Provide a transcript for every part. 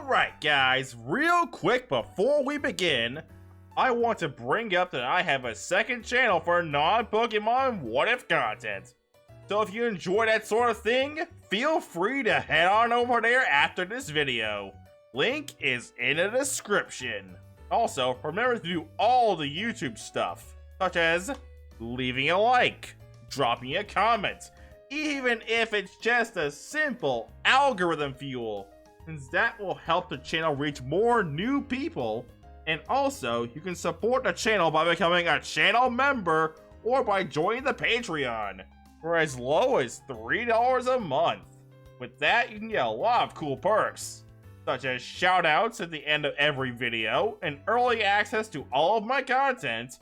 Alright guys, real quick before we begin, I want to bring up that I have a second channel for non-Pokemon What If content. So if you enjoy that sort of thing, feel free to head on over there after this video. Link is in the description. Also, remember to do all the YouTube stuff, such as leaving a like, dropping a comment, even if it's just a simple algorithm fuel, since that will help the channel reach more new people. And also, you can support the channel by becoming a channel member or by joining the Patreon for as low as $3 a month. With that, you can get a lot of cool perks, such as shoutouts at the end of every video and early access to all of my content,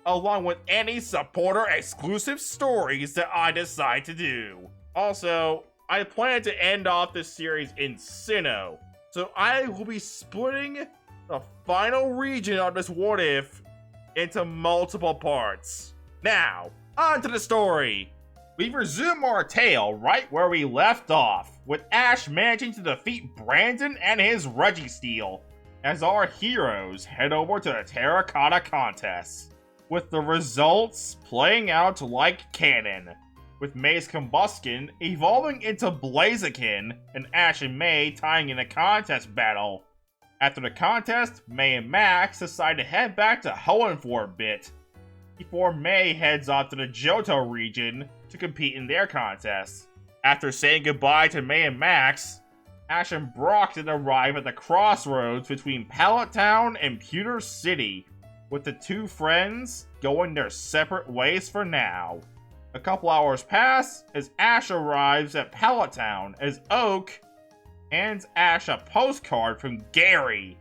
along with any supporter exclusive stories that I decide to do. Also, I plan to end off this series in Sinnoh, so I will be splitting the final region of this What If into multiple parts. Now, on to the story. We resume our tale right where we left off, with Ash managing to defeat Brandon and his Registeel, as our heroes head over to the Terracotta contest, with the results playing out like canon, with May's Combuskin evolving into Blaziken, and Ash and May tying in a contest battle. After the contest, May and Max decide to head back to Hoenn for a bit, before May heads off to the Johto region to compete in their contest. After saying goodbye to May and Max, Ash and Brock then arrive at the crossroads between Pallet Town and Pewter City, with the two friends going their separate ways for now. A couple hours pass as Ash arrives at Pallet Town as Oak hands Ash a postcard from Gary,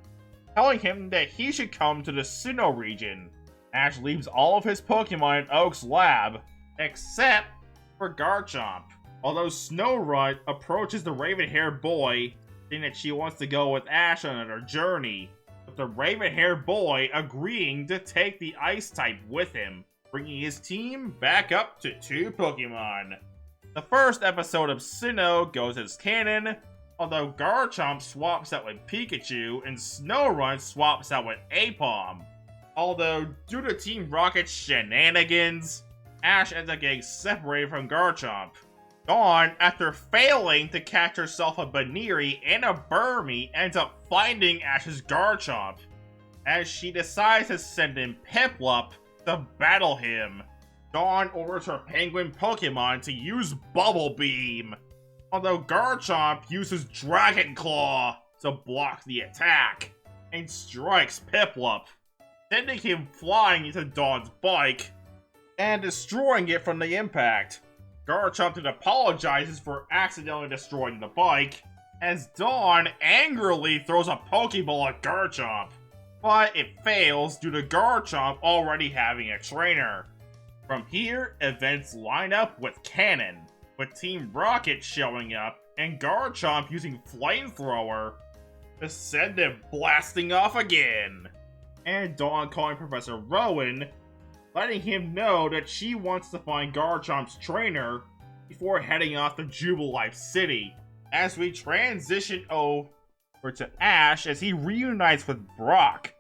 telling him that he should come to the Sinnoh region. Ash leaves all of his Pokemon in Oak's lab, except for Garchomp. Although Snorunt approaches the raven-haired boy, saying that she wants to go with Ash on her journey, with the raven-haired boy agreeing to take the Ice-type with him, bringing his team back up to 2 Pokemon. The first episode of Sinnoh goes as canon, although Garchomp swaps out with Pikachu and Snorunt swaps out with Aipom. Although, due to Team Rocket's shenanigans, Ash ends up getting separated from Garchomp. Dawn, after failing to catch herself a Baniri and a Burmy, ends up finding Ash's Garchomp, as she decides to send in Piplup to battle him. Dawn orders her penguin Pokemon to use Bubble Beam, although Garchomp uses Dragon Claw to block the attack, and strikes Piplup, sending him flying into Dawn's bike, and destroying it from the impact. Garchomp then apologizes for accidentally destroying the bike, as Dawn angrily throws a Pokeball at Garchomp, but it fails due to Garchomp already having a trainer. From here, events line up with canon, with Team Rocket showing up and Garchomp using Flamethrower to send it blasting off again, and Dawn calling Professor Rowan, letting him know that she wants to find Garchomp's trainer before heading off to Jubilife City, as we transition over to Ash as he reunites with Brock,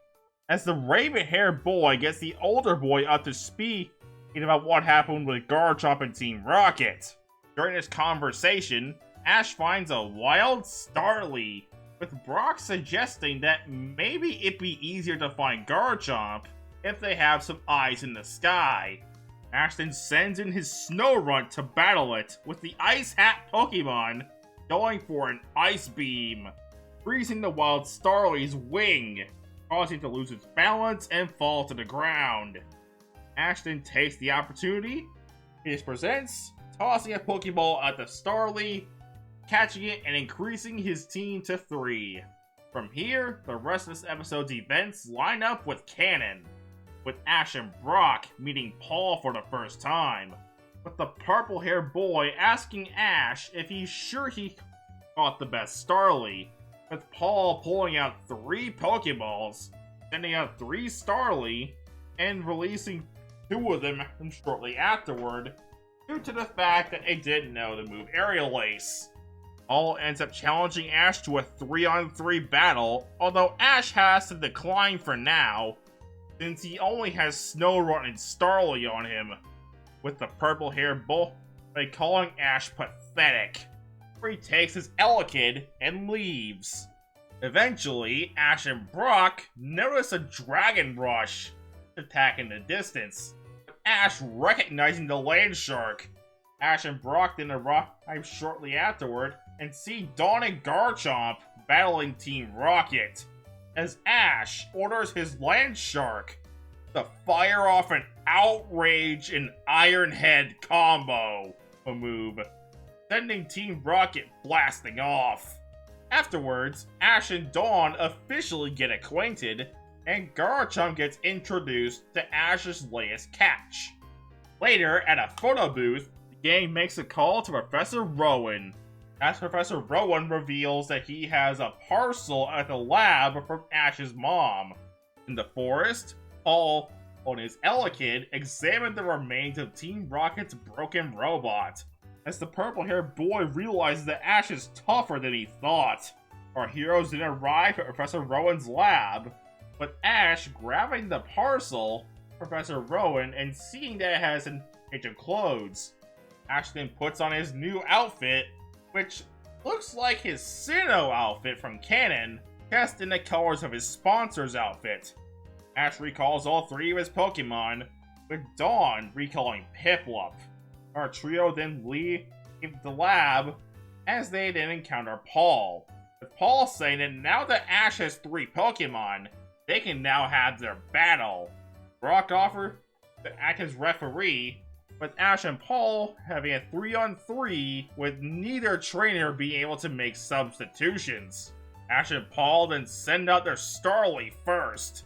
as the raven-haired boy gets the older boy up to speed about what happened with Garchomp and Team Rocket. During this conversation, Ash finds a wild Starly, with Brock suggesting that maybe it'd be easier to find Garchomp if they have some eyes in the sky. Ash then sends in his Snorunt to battle it, with the Ice Hat Pokemon going for an Ice Beam, freezing the wild Starly's wing, causing it to lose its balance and fall to the ground. Ash then takes the opportunity he presents, tossing a Pokeball at the Starly, catching it and increasing his team to 3. From here, the rest of this episode's events line up with canon, with Ash and Brock meeting Paul for the first time, with the purple-haired boy asking Ash if he's sure he caught the best Starly, with Paul pulling out 3 Pokeballs, sending out 3 Starly, and releasing 2 of them shortly afterward, due to the fact that they didn't know the move Aerial Ace. Paul ends up challenging Ash to a 3-on-3 battle, although Ash has to decline for now, since he only has Snorunt and Starly on him, with the purple-haired bull by calling Ash pathetic. He takes his Elekid and leaves. Eventually, Ash and Brock notice a Dragon Rush attack in the distance, with Ash recognizing the land shark. Ash and Brock then arrive shortly afterward and see Dawn and Garchomp battling Team Rocket, as Ash orders his land shark to fire off an Outrage and Iron Head combo move, sending Team Rocket blasting off. Afterwards, Ash and Dawn officially get acquainted, and Garchomp gets introduced to Ash's latest catch. Later, at a photo booth, the gang makes a call to Professor Rowan, as Professor Rowan reveals that he has a parcel at the lab from Ash's mom. In the forest, Paul, on his Elekid, examined the remains of Team Rocket's broken robot, as the purple-haired boy realizes that Ash is tougher than he thought. Our heroes then arrive at Professor Rowan's lab, with Ash grabbing the parcel, Professor Rowan, and seeing that it has an change of clothes. Ash then puts on his new outfit, which looks like his Sinnoh outfit from Canon, cast in the colors of his sponsor's outfit. Ash recalls all 3 of his Pokemon, with Dawn recalling Piplup. Our trio then leave the lab, as they then encounter Paul, with Paul saying that now that Ash has 3 Pokemon, they can now have their battle. Brock offered to act as referee, with Ash and Paul having a 3-on-3, with neither trainer being able to make substitutions. Ash and Paul then send out their Starly first,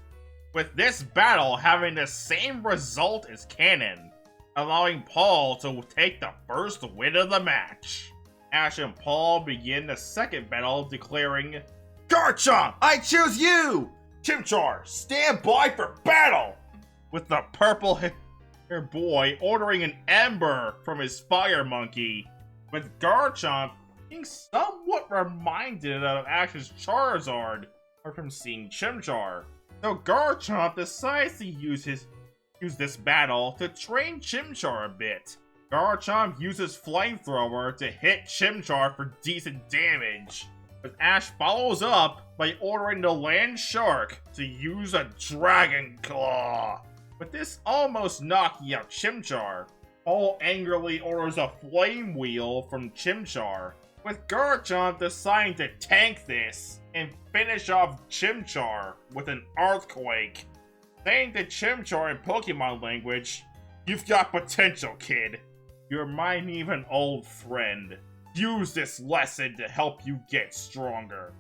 with this battle having the same result as Canon, allowing Paul to take the first win of the match. Ash and Paul begin the second battle, declaring, "Garchomp, I choose you! Chimchar, stand by for battle!" With the purple-haired boy ordering an Ember from his Fire Monkey, with Garchomp being somewhat reminded of Ash's Charizard from seeing Chimchar. So Garchomp decides to use this battle to train Chimchar a bit. Garchomp uses Flamethrower to hit Chimchar for decent damage, but Ash follows up by ordering the Land Shark to use a Dragon Claw. With this almost knocking out Chimchar, Paul angrily orders a Flame Wheel from Chimchar, with Garchomp deciding to tank this and finish off Chimchar with an Earthquake, saying to Chimchar in Pokemon language, "You've got potential, kid. You remind me of an old friend. Use this lesson to help you get stronger."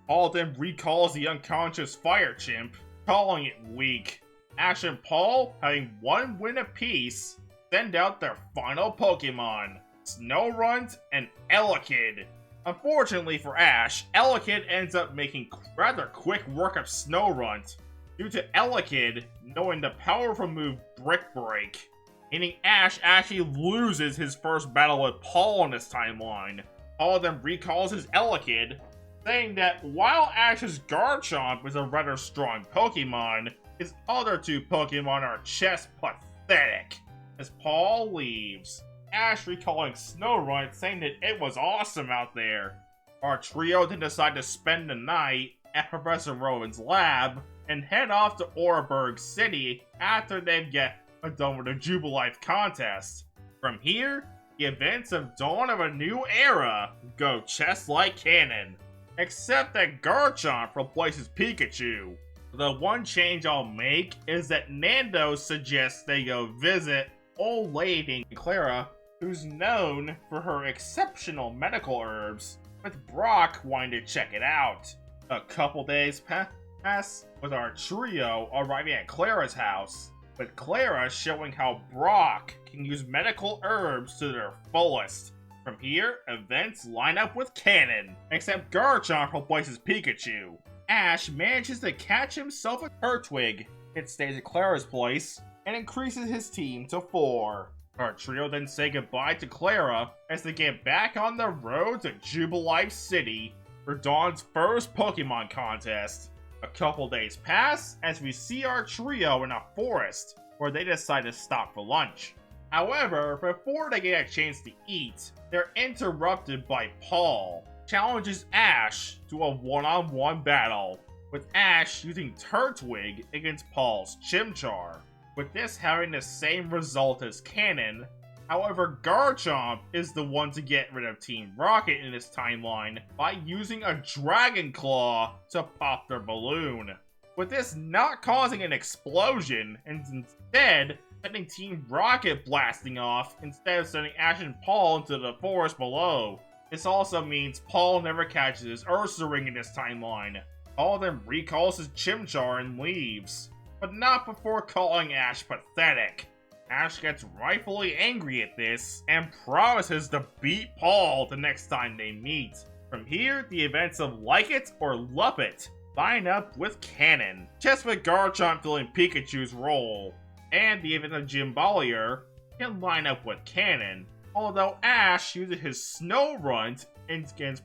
Paul then recalls the unconscious Fire Chimp, calling it weak. Ash and Paul, having 1 win apiece, send out their final Pokemon, Snorunt and Elekid. Unfortunately for Ash, Elekid ends up making rather quick work of Snorunt, due to Elekid knowing the powerful move Brick Break, meaning Ash actually loses his first battle with Paul in this timeline. Paul then recalls his Elekid, saying that while Ash's Garchomp is a rather strong Pokemon, his other 2 Pokemon are just pathetic. As Paul leaves, Ash recalling Snorunt, saying that it was awesome out there. Our trio then decide to spend the night at Professor Rowan's lab and head off to Orburgh City after they get done with the Jubilife contest. From here, the events of Dawn of a New Era go just like canon, except that Garchomp replaces Pikachu. The one change I'll make is that Nando suggests they go visit old lady Clara, who's known for her exceptional medical herbs, with Brock wanting to check it out. A couple days pass with our trio arriving at Clara's house, with Clara showing how Brock can use medical herbs to their fullest. From here, events line up with canon, except Garchomp replaces Pikachu. Ash manages to catch himself a Turtwig. It stays at Clara's place and increases his team to 4. Our trio then say goodbye to Clara as they get back on the road to Jubilife City for Dawn's first Pokemon contest. A couple days pass as we see our trio in a forest where they decide to stop for lunch. However, before they get a chance to eat, they're interrupted by Paul, challenges Ash to a one-on-one battle, with Ash using Turtwig against Paul's Chimchar, with this having the same result as Canon. However, Garchomp is the one to get rid of Team Rocket in this timeline by using a Dragon Claw to pop their balloon, with this not causing an explosion and instead sending Team Rocket blasting off instead of sending Ash and Paul into the forest below. This also means Paul never catches his Ursaring in this timeline. Paul then recalls his Chimchar and leaves, but not before calling Ash pathetic. Ash gets rightfully angry at this and promises to beat Paul the next time they meet. From here, the events of Like It or Love It line up with canon, just with Garchomp filling Pikachu's role, and the event of Gimbalier can line up with canon, although Ash uses his Snow Runt against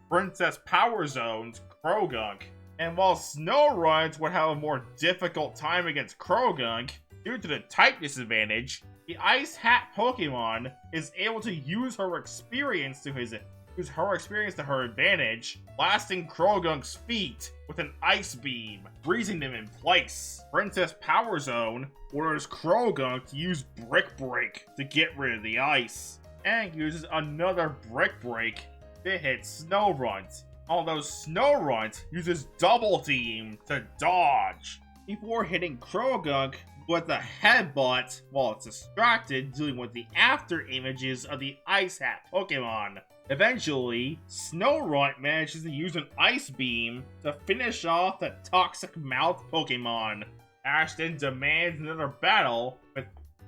Princess Power Zone's Krogunk. And while Snow Runt would have a more difficult time against Krogunk due to the type disadvantage, the Ice Hat Pokemon is able to use her experience to her advantage, blasting Krogunk's feet with an Ice Beam, freezing them in place. Princess Power Zone orders Krogunk to use Brick Break to get rid of the ice, and uses another Brick Break to hit Snow Runt, although Snow Runt uses Double Team to dodge, before hitting Krogunk with a headbutt while it's distracted dealing with the after images of the Ice Hat Pokemon. Eventually, Snow Runt manages to use an Ice Beam to finish off the Toxic Mouth Pokemon. Ash then demands another battle with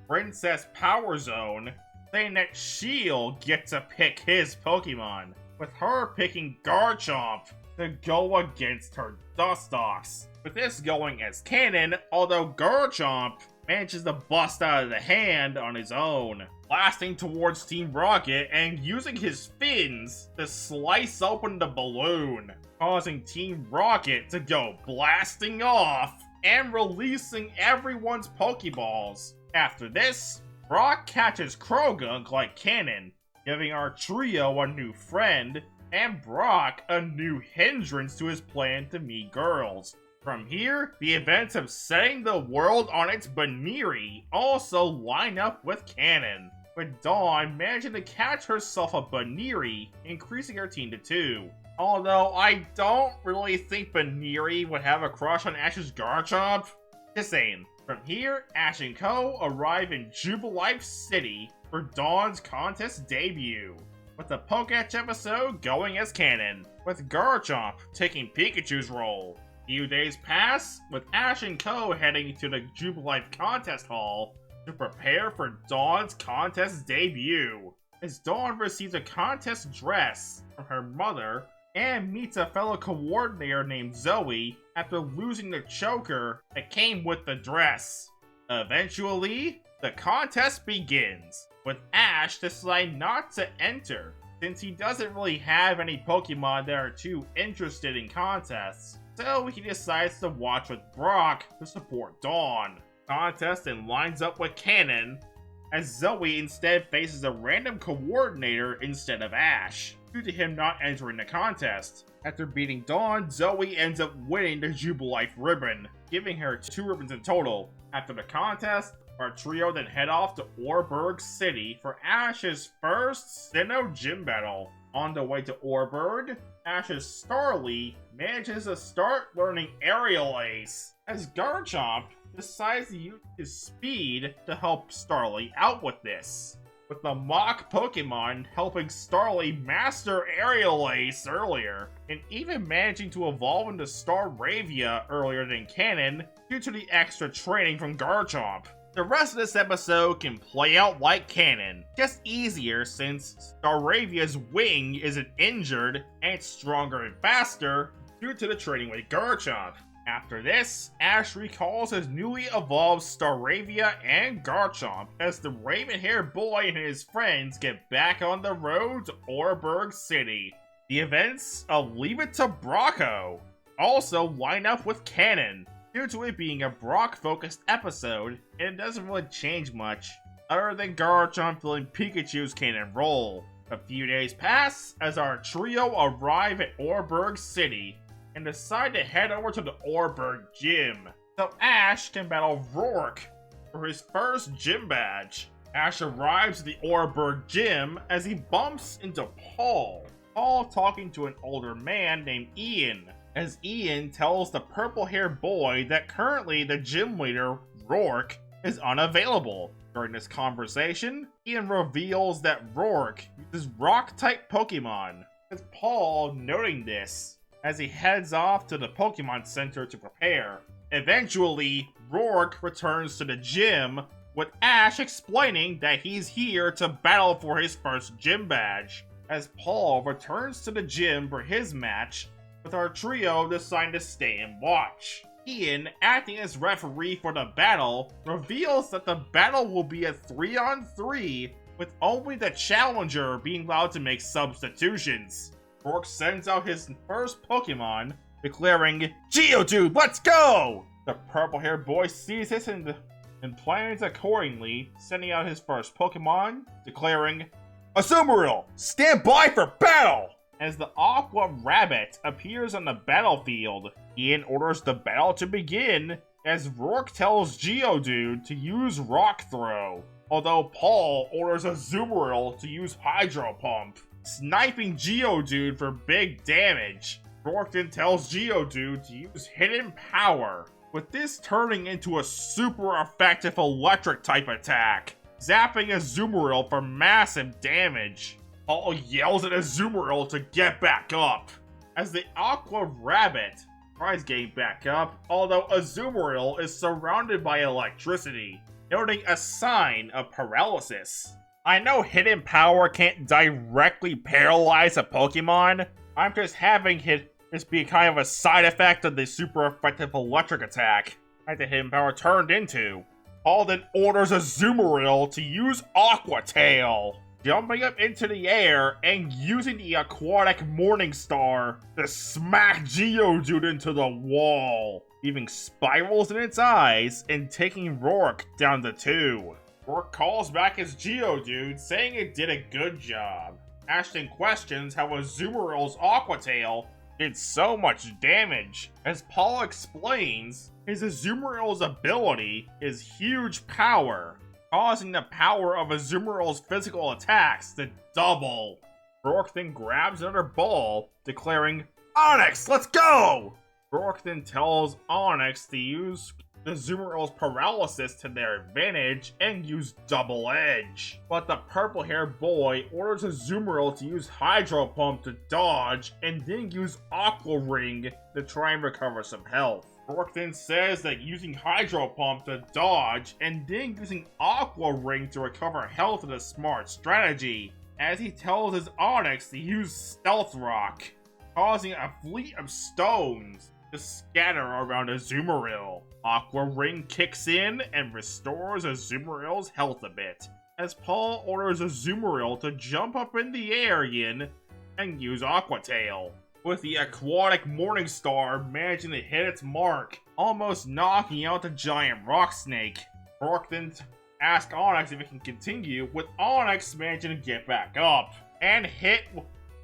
Princess Power Zone, saying that she'll get to pick his Pokemon, with her picking Garchomp to go against her Dustox, with this going as canon, although Garchomp manages to bust out of the hand on his own, blasting towards Team Rocket and using his fins to slice open the balloon, causing Team Rocket to go blasting off and releasing everyone's Pokeballs. After this, Brock catches Krogunk like canon, giving our trio a new friend, and Brock a new hindrance to his plan to meet girls. From here, the events of setting the world on its Baniri also line up with canon, with Dawn managing to catch herself a Baniri, increasing her team to 2. Although I don't really think Baniri would have a crush on Ash's Garchomp. Just saying. From here, Ash and Co. arrive in Jubilife City for Dawn's contest debut, with the Pokédex episode going as canon, with Garchomp taking Pikachu's role. Few days pass, with Ash and Co. heading to the Jubilife Contest Hall to prepare for Dawn's contest debut, as Dawn receives a contest dress from her mother and meets a fellow coordinator named Zoe after losing the choker that came with the dress. Eventually, the contest begins, with Ash deciding not to enter, since he doesn't really have any Pokemon that are too interested in contests, so he decides to watch with Brock to support Dawn. Contest and lines up with canon, as Zoe instead faces a random coordinator instead of Ash, due to him not entering the contest. After beating Dawn, Zoe ends up winning the Jubilife ribbon, giving her 2 ribbons in total. After the contest, our trio then head off to Orburgh City for Ash's first Sinnoh gym battle. On the way to Orburgh, Ash's Starly manages to start learning Aerial Ace, as Garchomp decides to use his speed to help Starly out with this, with the Mach Pokemon helping Starly master Aerial Ace earlier, and even managing to evolve into Staravia earlier than canon due to the extra training from Garchomp. The rest of this episode can play out like canon, just easier since Staravia's wing isn't injured and it's stronger and faster due to the training with Garchomp. After this, Ash recalls his newly evolved Staravia and Garchomp as the raven-haired boy and his friends get back on the road to Orburgh City. The events of Leave It to Brocco also line up with canon, due to it being a Brock-focused episode, and it doesn't really change much, other than Garchomp filling Pikachu's canon role. A few days pass as our trio arrive at Orburgh City, and decide to head over to the Orburgh Gym, so Ash can battle Rourke for his first gym badge. Ash arrives at the Orburgh Gym as he bumps into Paul talking to an older man named Ian, as Ian tells the purple-haired boy that currently the gym leader, Rourke, is unavailable. During this conversation, Ian reveals that Rourke uses rock-type Pokemon, with Paul noting this as he heads off to the Pokemon Center to prepare. Eventually, Rourke returns to the gym, with Ash explaining that he's here to battle for his first gym badge. As Paul returns to the gym for his match, with our trio deciding to stay and watch. Ian, acting as referee for the battle, reveals that the battle will be a 3-on-3, with only the challenger being allowed to make substitutions. Rourke sends out his first Pokemon, declaring, "Geodude, let's go!" The purple-haired boy sees this and plans accordingly, sending out his first Pokemon, declaring, "Azumarill, stand by for battle!" As the Aqua Rabbit appears on the battlefield, Ian orders the battle to begin, as Rourke tells Geodude to use Rock Throw, although Paul orders Azumarill to use Hydro Pump, sniping Geodude for big damage. Rourke then tells Geodude to use Hidden Power, with this turning into a super effective electric type attack, zapping Azumarill for massive damage. Paul yells at Azumarill to get back up, as the Aqua Rabbit tries getting back up, although Azumarill is surrounded by electricity, noting a sign of paralysis. I know Hidden Power can't directly paralyze a Pokemon, I'm just having this be kind of a side effect of the super effective electric attack that the Hidden Power turned into. Paul then orders Azumarill to use Aqua Tail, jumping up into the air and using the aquatic Morning Star to smack Geodude into the wall, leaving spirals in its eyes and taking Rourke down to 2. Rourke calls back his Geodude, saying it did a good job. Ashton questions how Azumarill's Aqua Tail did so much damage. As Paul explains, his Azumarill's ability is huge power, causing the power of Azumarill's physical attacks to double. Rourke then grabs another ball, declaring, "Onyx, let's go!" Rourke then tells Onyx to use Azumarill's paralysis to their advantage and use Double Edge. But the purple-haired boy orders Azumarill to use Hydro Pump to dodge and then use Aqua Ring to try and recover some health. Rourke then says that using Hydro Pump to dodge and then using Aqua Ring to recover health is a smart strategy, as he tells his Onyx to use Stealth Rock, causing a fleet of stones to scatter around Azumarill. Aqua Ring kicks in and restores Azumarill's health a bit, as Paul orders Azumarill to jump up in the air again and use Aqua Tail, with the aquatic Morning Star managing to hit its mark, almost knocking out the giant rock snake. Rourke then asks Onyx if it can continue, with Onyx managing to get back up and hit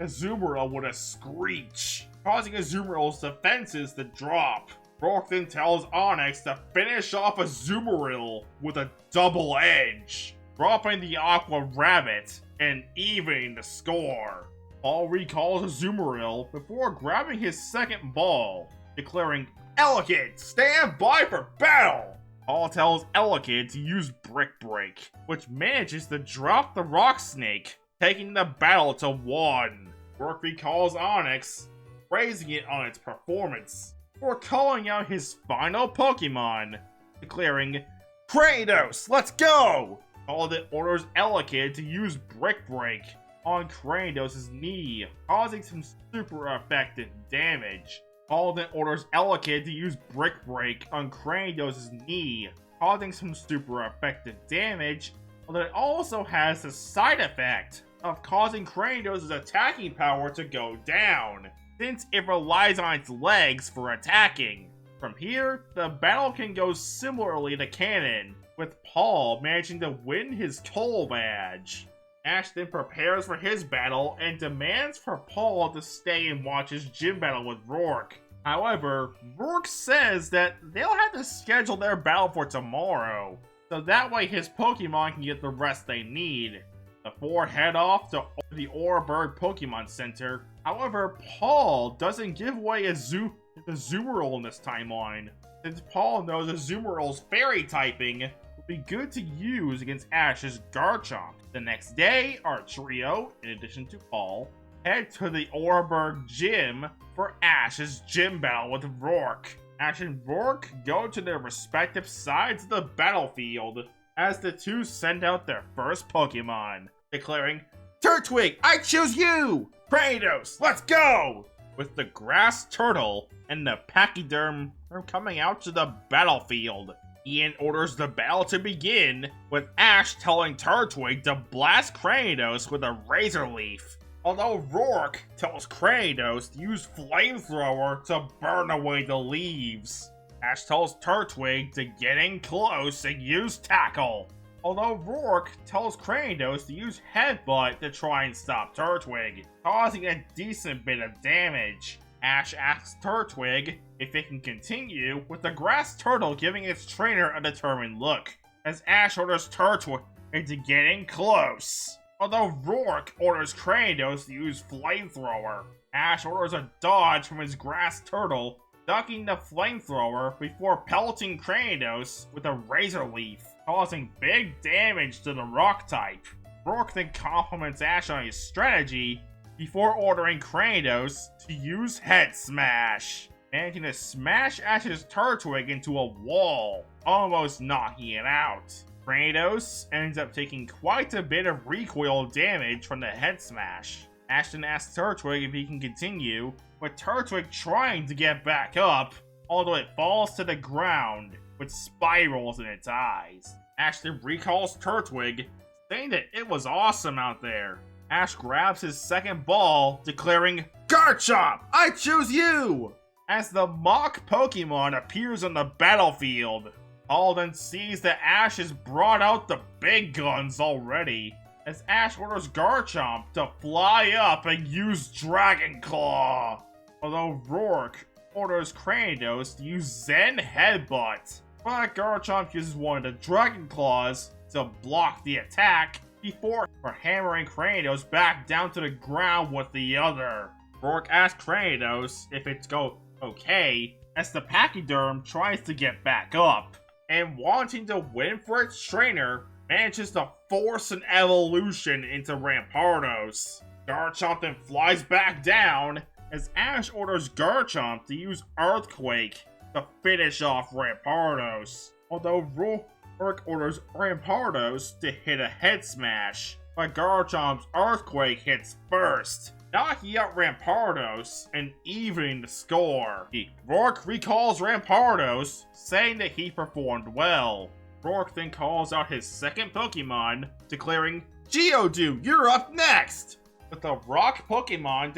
Azumarill with a screech, causing Azumarill's defenses to drop. Rourke then tells Onyx to finish off Azumarill with a Double Edge, dropping the Aqua Rabbit and evening the score. Paul recalls Azumarill before grabbing his second ball, declaring, "Elekid, stand by for battle!" Paul tells Elekid to use Brick Break, which manages to drop the Rock Snake, taking the battle to 1. Rourke recalls Onyx, praising it on its performance, before calling out his final Pokemon, declaring, "Kratos, let's go!" Paul then orders Elekid to use Brick Break on Kratos' knee, causing some super effective damage. Paul then orders Elekid to use Brick Break on Cranidos' knee, causing some super effective damage, although it also has the side effect of causing Cranidos' attacking power to go down, since it relies on its legs for attacking. From here, the battle can go similarly to Canon, with Paul managing to win his Toll badge. Ash then prepares for his battle and demands for Paul to stay and watch his gym battle with Rourke. However, Rourke says that they'll have to schedule their battle for tomorrow, so that way his Pokemon can get the rest they need. The four head off to the Orburgh Pokemon Center. However, Paul doesn't give away the Azumarill in this timeline, since Paul knows Azumarill's fairy typing would be good to use against Ash's Garchomp. The next day, our trio, in addition to Paul, head to the Orburgh Gym for Ash's gym battle with Rourke. Ash and Rourke go to their respective sides of the battlefield as the two send out their first Pokemon, declaring, "Turtwig, I choose you! Cranidos, let's go!" With the Grass Turtle and the Pachyderm coming out to the battlefield. Ian orders the battle to begin, with Ash telling Turtwig to blast Cranidos with a Razor Leaf, although Rourke tells Cranidos to use Flamethrower to burn away the leaves. Ash tells Turtwig to get in close and use Tackle, although Rourke tells Cranidos to use Headbutt to try and stop Turtwig, causing a decent bit of damage. Ash asks Turtwig if it can continue, with the Grass Turtle giving its trainer a determined look, as Ash orders Turtwig to get in close, although Rourke orders Cranidos to use Flamethrower. Ash orders a dodge from his Grass Turtle, ducking the Flamethrower before pelting Cranidos with a Razor Leaf, causing big damage to the Rock type. Rourke then compliments Ash on his strategy before ordering Cranidos to use Head Smash, managing to smash Ash's Turtwig into a wall, almost knocking it out. Cranidos ends up taking quite a bit of recoil damage from the Head Smash. Ashton asks Turtwig if he can continue, with Turtwig trying to get back up, although it falls to the ground with spirals in its eyes. Ashton recalls Turtwig, saying that it was awesome out there. Ash grabs his second ball, declaring, "Garchomp, I choose you!" As the mock Pokemon appears on the battlefield. Paul then sees that Ash has brought out the big guns already, as Ash orders Garchomp to fly up and use Dragon Claw, although Rourke orders Cranidos to use Zen Headbutt, but Garchomp uses one of the Dragon Claws to block the attack before hammering Cranidos back down to the ground with the other. Rourke asks Cranidos if it's okay, as the Pachyderm tries to get back up, and wanting to win for its trainer, manages to force an evolution into Rampardos. Garchomp then flies back down, as Ash orders Garchomp to use Earthquake to finish off Rampardos, although Rourke orders Rampardos to hit a Head Smash, but Garchomp's Earthquake hits first, knocking out Rampardos and evening the score. Rourke recalls Rampardos, saying that he performed well. Rourke then calls out his second Pokemon, declaring, "Geodude, you're up next!" With the Rock Pokemon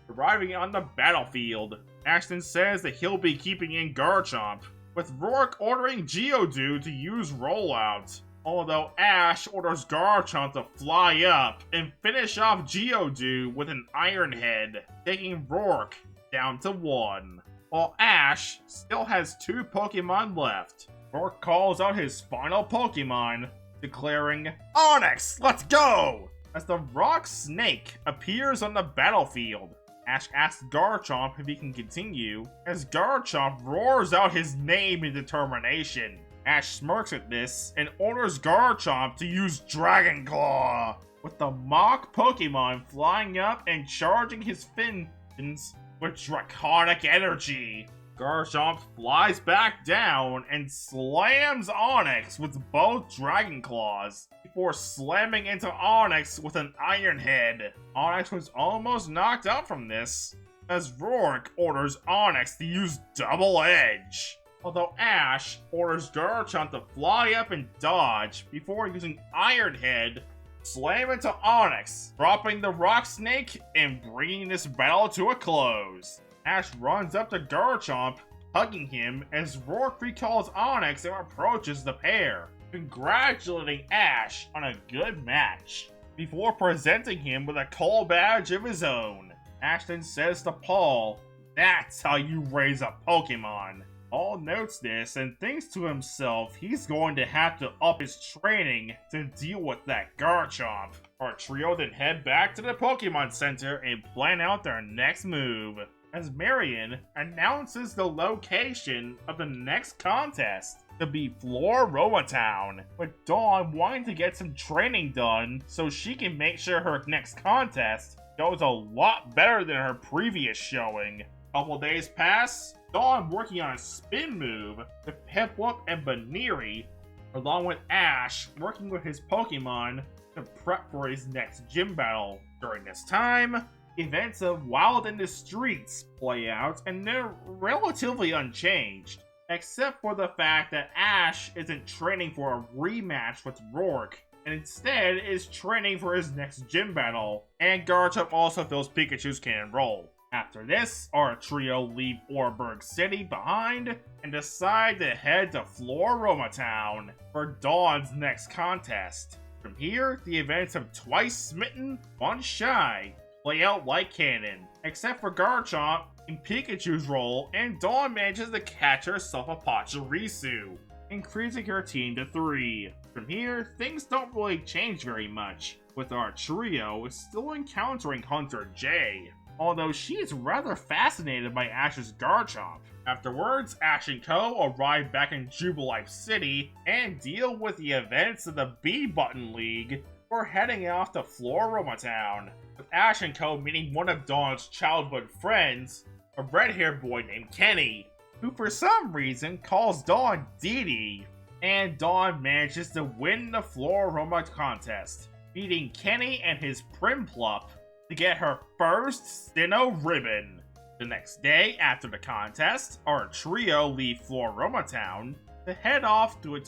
arriving on the battlefield. Ashton says that he'll be keeping in Garchomp, with Rourke ordering Geodude to use Rollout, although Ash orders Garchomp to fly up and finish off Geodude with an Iron Head, taking Rourke down to 1. While Ash still has 2 Pokemon left, Rourke calls out his final Pokemon, declaring, "Onix, let's go!" As the Rock Snake appears on the battlefield. Ash asks Garchomp if he can continue, as Garchomp roars out his name in determination. Ash smirks at this and orders Garchomp to use Dragon Claw, with the mock Pokemon flying up and charging his fins with Draconic Energy. Garchomp flies back down and slams Onix with both Dragon Claws, before slamming into Onix with an Iron Head. Onix was almost knocked out from this, as Rourke orders Onix to use Double Edge. Although Ash orders Garchomp to fly up and dodge before using Iron Head, slam into Onix, dropping the Rock Snake and bringing this battle to a close. Ash runs up to Garchomp, hugging him as Rourke recalls Onix and approaches the pair, congratulating Ash on a good match, before presenting him with a coal badge of his own. Ash then says to Paul, "That's how you raise a Pokemon." Paul notes this and thinks to himself he's going to have to up his training to deal with that Garchomp. Our trio then head back to the Pokemon Center and plan out their next move, as Marion announces the location of the next contest to be Floraroma Town, with Dawn wanting to get some training done so she can make sure her next contest goes a lot better than her previous showing. Couple days pass, Dawn working on a spin move to Piplup and Baneri, along with Ash working with his Pokemon to prep for his next gym battle. During this time, events of Wild in the Streets play out and they're relatively unchanged, except for the fact that Ash isn't training for a rematch with Rourke, and instead is training for his next gym battle, and Garchomp also fills Pikachu's cannon role. After this, our trio leave Orburgh City behind and decide to head to Floraroma Town for Dawn's next contest. From here, the events of Twice Smitten, Once Shy play out like canon, except for Garchomp in Pikachu's role, and Dawn manages to catch herself a Pachirisu, increasing her team to 3. From here, things don't really change very much, with our trio still encountering Hunter J, although she is rather fascinated by Ash's Garchomp. Afterwards, Ash and Co. arrive back in Jubilife City and deal with the events of the B-Button League before heading off to Floraroma Town, with Ash and Co. meeting one of Dawn's childhood friends, a red-haired boy named Kenny, who for some reason calls Dawn Dee Dee, and Dawn manages to win the Floraroma contest, beating Kenny and his Primplup to get her first Sinnoh ribbon. The next day after the contest, our trio leave Floraroma Town to head off to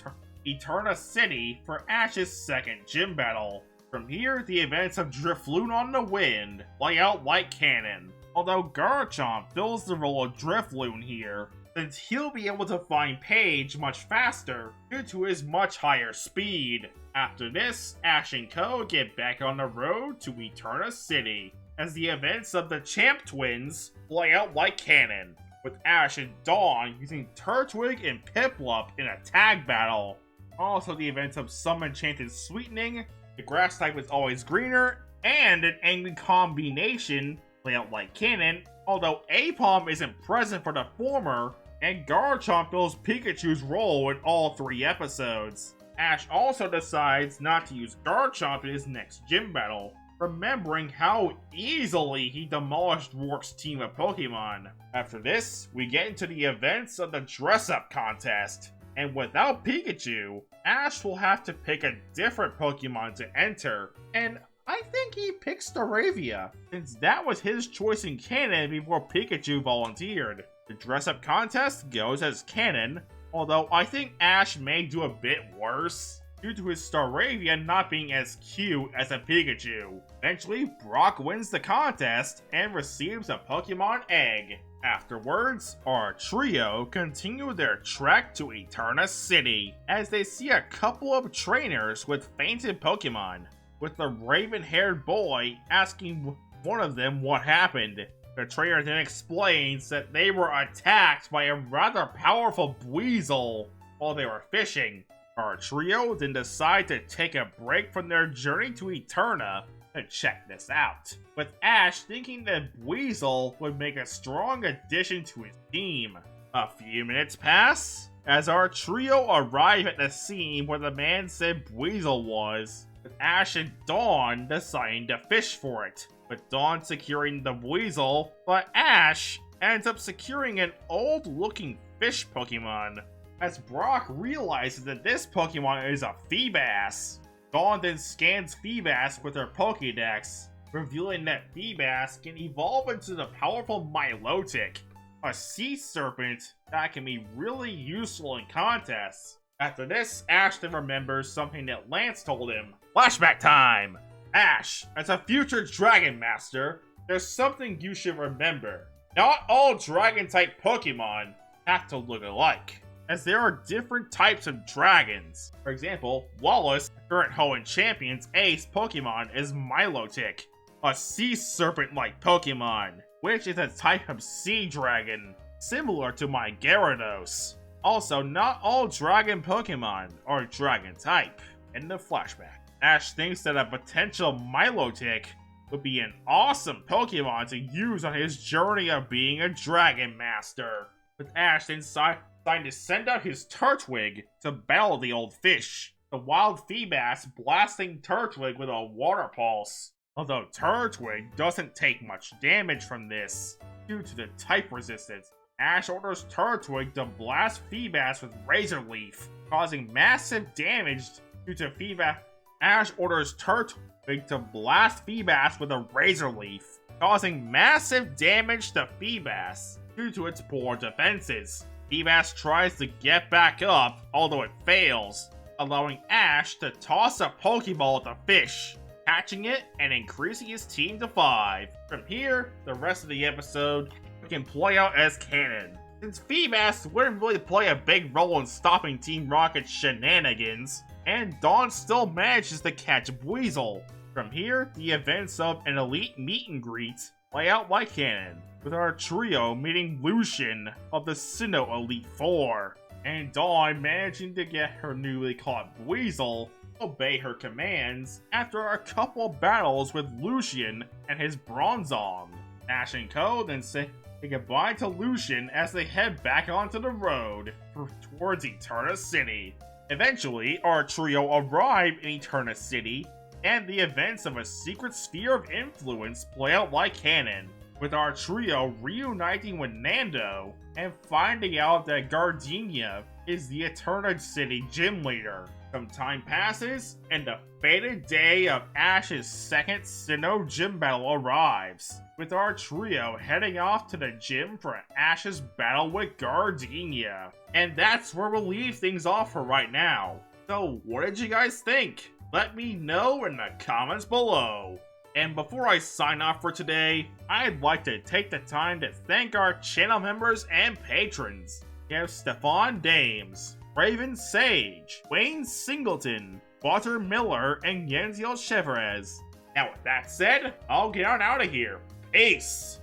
Eterna City for Ash's second gym battle. From here, the events of Drifloon on the Wind play out like canon, although Garchomp fills the role of Drifloon here, since he'll be able to find Paige much faster due to his much higher speed. After this, Ash and Co. get back on the road to Eterna City, as the events of the Champ Twins play out like canon, with Ash and Dawn using Turtwig and Piplup in a tag battle. Also, the events of some Enchanted Sweetening, the grass type is always greener, and an angry combination play out like canon, although Apom isn't present for the former, and Garchomp fills Pikachu's role in all 3 episodes. Ash also decides not to use Garchomp in his next gym battle, remembering how easily he demolished Rourke's team of Pokemon. After this, we get into the events of the dress-up contest, and without Pikachu, Ash will have to pick a different Pokemon to enter, and I think he picks Staravia, since that was his choice in canon before Pikachu volunteered. The dress-up contest goes as canon, although I think Ash may do a bit worse, due to his Staravia not being as cute as a Pikachu. Eventually, Brock wins the contest and receives a Pokemon Egg. Afterwards, our trio continue their trek to Eterna City, as they see a couple of trainers with fainted Pokemon, with the raven-haired boy asking one of them what happened. The trainer then explains that they were attacked by a rather powerful Weasel while they were fishing. Our trio then decide to take a break from their journey to Eterna to check this out, with Ash thinking that Weasel would make a strong addition to his team. A few minutes pass as our trio arrive at the scene where the man said Weasel was, with Ash and Dawn deciding to fish for it, with Dawn securing the Weasel, but Ash ends up securing an old-looking fish Pokemon, as Brock realizes that this Pokemon is a Feebas. Dawn then scans Feebas with her Pokédex, revealing that Feebas can evolve into the powerful Milotic, a sea serpent that can be really useful in contests. After this, Ash then remembers something that Lance told him. Flashback time! Ash, as a future Dragon Master, there's something you should remember. Not all Dragon-type Pokemon have to look alike, as there are different types of dragons. For example, Wallace, current Hoenn Champion's ace Pokemon, is Milotic, a sea serpent-like Pokemon, which is a type of sea dragon, similar to my Gyarados. Also, not all dragon Pokemon are dragon-type. In the flashback, Ash thinks that a potential Milotic would be an awesome Pokemon to use on his journey of being a Dragon Master, with Ash then deciding to send out his Turtwig to battle the old fish, the wild Feebas blasting Turtwig with a Water Pulse. Although Turtwig doesn't take much damage from this, due to the type resistance, Ash orders Turtwig to blast Feebas with Razor Leaf, causing massive damage due to Feebas. Ash orders Turtwig to blast Feebas with a Razor Leaf, causing massive damage to Feebas due to its poor defenses. Feebas tries to get back up, although it fails, allowing Ash to toss a Pokeball at the fish, catching it and increasing his team to 5. From here, the rest of the episode can play out as canon, since Feebas wouldn't really play a big role in stopping Team Rocket's shenanigans, and Dawn still manages to catch Weasel. From here, the events of an elite meet and greet play out like canon, with our trio meeting Lucian of the Sinnoh Elite Four, and Dawn managing to get her newly caught Weasel to obey her commands after a couple battles with Lucian and his Bronzong. Ash and Co then say goodbye to Lucian as they head back onto the road towards Eterna City. Eventually, our trio arrive in Eterna City, and the events of a secret sphere of influence play out like canon, with our trio reuniting with Nando and finding out that Gardenia is the Eterna City gym leader. Some time passes, and the fated day of Ash's second Sinnoh gym battle arrives, with our trio heading off to the gym for Ash's battle with Gardenia. And that's where we'll leave things off for right now. So what did you guys think? Let me know in the comments below. And before I sign off for today, I'd like to take the time to thank our channel members and patrons. We have Stefan Dames, Raven Sage, Wayne Singleton, Walter Miller, and Yenziel Cheverez. Now with that said, I'll get on out of here. Peace!